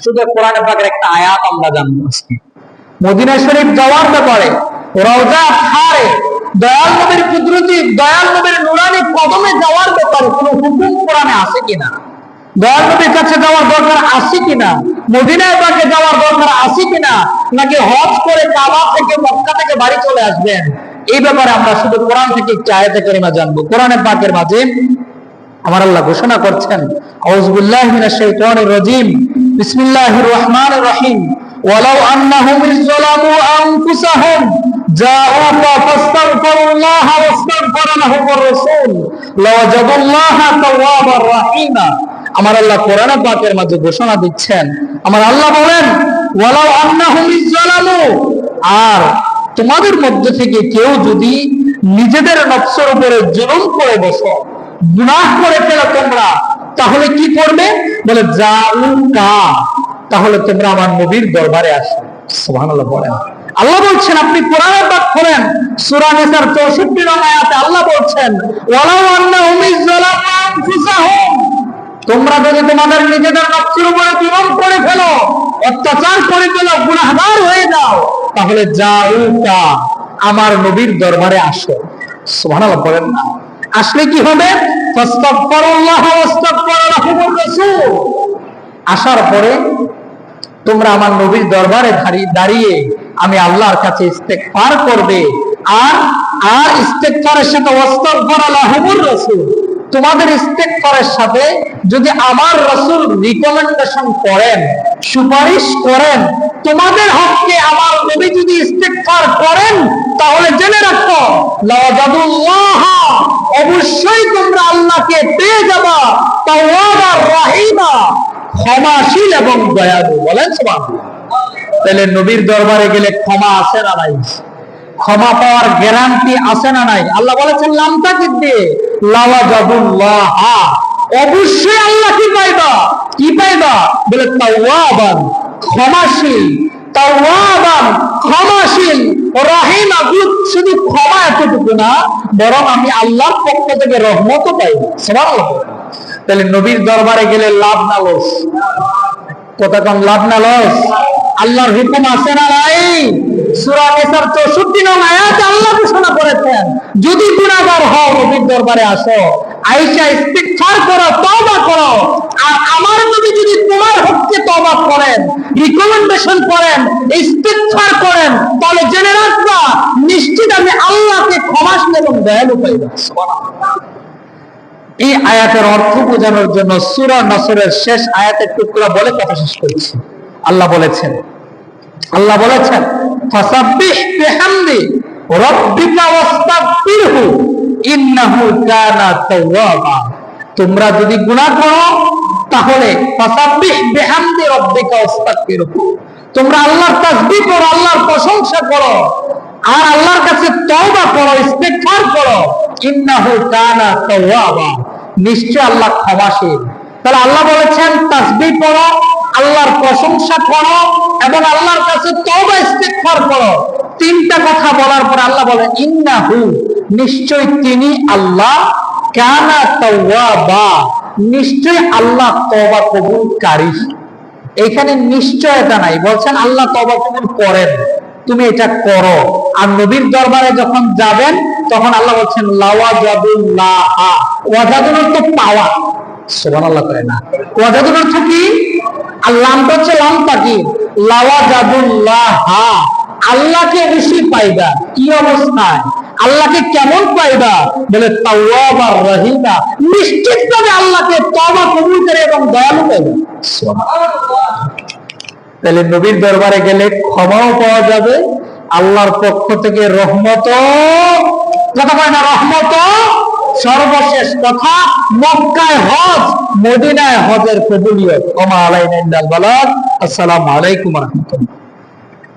শুধু কোরআন পাকের একটা আয়াত আমরা জানবো আজকে মদিনা শরীফ যাওয়ার ব্যাপারে। রওজা পাহাড়ে দয়াল নবীর কুদরতি, দয়াল নবীর নুরানি কদমে যাওয়ার ব্যাপারে কোনো হুকুম কোরআনে আছে কিনা, দয়াল নবীর কাছে যাওয়ার দরকার আছে কিনা, মদিনায় পাকে যাওয়ার দরকার আছে কিনা, নাকি হজ করে কাবা থেকে মক্কা থেকে বাড়ি চলে আসবেন, এই ব্যাপারে আমরা শুধু কোরআন থেকে একটি আয়াতে কারিমা জানবো। কোরআনে পাকের মাঝে আমার আল্লাহ ঘোষণা করছেন, আউযু বিল্লাহি মিনাশ শাইতানির রাজীম, বিসমিল্লাহির রহমানির রহিম, ওয়ালাউ আন্নাহুম ইযলামু আনফুসাহুম জাআউকা ফাস্তাগফিরুল্লাহ ওয়াস্তাগফারা লাহুমুর রাসূল লাওয়াজাদুল্লাহা তাওয়াবার রাহিমা। আমার আল্লাহ কোরআনে পাকের মাঝে ঘোষণা দিচ্ছেন, আমার আল্লাহ বলেন, ওয়ালাউ আন্নাহুম ইযলামু, আর তোমাদের মধ্যে থেকে কেউ যদি নিজেদের নফসের উপরে জুলুম করে বসো, গুনাহ করে ফেলো তোমরা, তাহলে কি করবে? বলে জাউকা, তাহলে তোমরা আমার নবীর দরবারে আসো। সুবহানাল্লাহ বলেন। আল্লাহ বলছেন, আপনি কোরআনের পাক পড়েন, সূরা নিসার 64 নং আয়াতে আল্লাহ বলছেন, ওয়ালাউ আন্নাহুম ইযলামু আনফুসাহুম, তোমরা যদি তোমাদের নিজেদের নফসের উপরে জুলুম করে ফেলো, অত্যাচার করে ফেলো, গুনাহগার হয়ে যাও, তাহলে জাউকা, আমার নবীর দরবারে আসো। সুবহানাল্লাহ বলেন না। আসলে কি হবে? ফাস্তাগফিরুল্লাহ ওয়াস্তাগফারা লাহুমুর রাসূল, আসার পরে তোমরা আমার নবীর দরবারে দাঁড়িয়ে আমি আল্লাহর কাছে ইস্তেগফার করবে, আর ইস্তেগফারের সাথে ওয়াস্তাগফারা লাহুমুর রাসূল, তোমাদের ইস্তেগফারের সাথে যদি আমার রাসূল রিকমেন্ডেশন করেন, সুপারিশ করেন, তোমাদের হককে আমার নবী যদি ইস্তেগফার করেন, তাহলে জেনে রাখো লাওয়াজাদুল্লাহ, অবশ্যই তোমরা আল্লাহকে পেয়ে যাবা তাওয়াবার রাহিমা, ক্ষমাশীল এবং দয়ালু। বলেন সুবহানাল্লাহ। তাহলে নবীর দরবারে গেলে ক্ষমা আছে না নাই? ক্ষমা পাওয়ার গ্যারান্টি আছে না নাই? আল্লাহ বলেছেন লাম তাকিদ দিয়ে লাওয়াজাদুল্লাহ, অবশ্যই আল্লাহ কি পাইবা? কি পাইবা? বলে তাওয়াবান, ক্ষমাশীল, তাওয়াবান, ক্ষমাশীল, রাহিমা, শুধু ক্ষমা এতটুকু না, বরং আমি আল্লাহর পক্ষ থেকে রহমতও পাইব। সুবহানাল্লাহ। তাহলে নবীর দরবারে গেলে লাভ না লস? কথা কম, লাভ না লস? আল্লাহর হুকুম আছে না নাই? সূরা নিসার 64 নং আয়াতে আল্লাহ ঘোষণা করেছেন, যদি গুনাহগার হও নবীর দরবারে আসো, আয়েশা ইস্তিগফার করো, তওবা করো, আর আমার নবী যদি তোমার হককে তওবা করেন, রিকমেন্ডেশন করেন, ইস্তিগফার করেন, তাহলে জেনে রাখবা নিশ্চিত আমি আল্লাহকে ক্ষমাশীল এবং দয়ালু পাইবা। সুবহানাল্লাহ। এই আয়াতের অর্থ বোঝানোর জন্য সূরা নসরের শেষ আয়াতের টুকরা বলে কথা শেষ করেছি। আল্লাহ বলেছেন ফাসাব্বিহ বিহামদি রাব্বিকা ওয়াস্তাগফিরহু ইন্নাহু কানা তাওয়াবা, তোমরা যদি গুনাহ করো তাহলে ফাসাব্বিহ বিহামদি রাব্বিকা ওয়াস্তাগফিরহু, তোমরা আল্লাহর তাসবিহ করো, আল্লাহর প্রশংসা করো, আর আল্লাহর কাছে তওবা করো, ইস্তিগফার করো, ইন্নাহু কানা তাওয়াবা, নিশ্চয় আল্লাহ ক্ষমাশীল। তাহলে আল্লাহ বলেছেন তাসবিহ পড়ো, আল্লাহর প্রশংসা করো এবং আল্লাহর কাছে তওবা ইস্তিগফার করো। তিনটা কথা বলার পর আল্লাহ বলেন ইন্নাহু, নিশ্চয় তিনি আল্লাহ, কানা তাওয়াবা, নিশ্চয় আল্লাহ তওবা কবুলকারী। এখানে নিশ্চয়তা নাই, বলছেন আল্লাহ তওবা কবুল করেন, তুমি এটা করো। আর নবীর দরবারে যখন যাবেন তখন আল্লাহ বলছেন লাওয়াজাদুল্লাহ, ওয়াজাদুল অর্থ পাওয়া। সুবহানাল্লাহ করে না? ওয়াজাদুল অর্থ কি? আল্লাহটা হচ্ছে লাম তাকিদ, লাওয়াজাদুল্লাহ, আল্লাহকে বেশি পাইবা। কি অবস্থায়? আল্লাহকে কেমন পাইবা? বলে তাওয়াবার রাহিমা, নিশ্চিতভাবে আল্লাহকে তওবা কবুল করে এবং দয়ালু পাইবা। সুবহানাল্লাহ। তাহলে নবীর দরবারে গেলে ক্ষমাও পাওয়া যাবে, আল্লাহর পক্ষ থেকে রহমত, কথা বলে না, রহমত। সর্বশেষ কথা, মক্কায় হজ, মদিনায় হজের কবুলিয়ত। ওমা আলাইনা ইল্লাল বালাগ। আসসালামু আলাইকুম ওয়া রাহমাতুল্লাহ।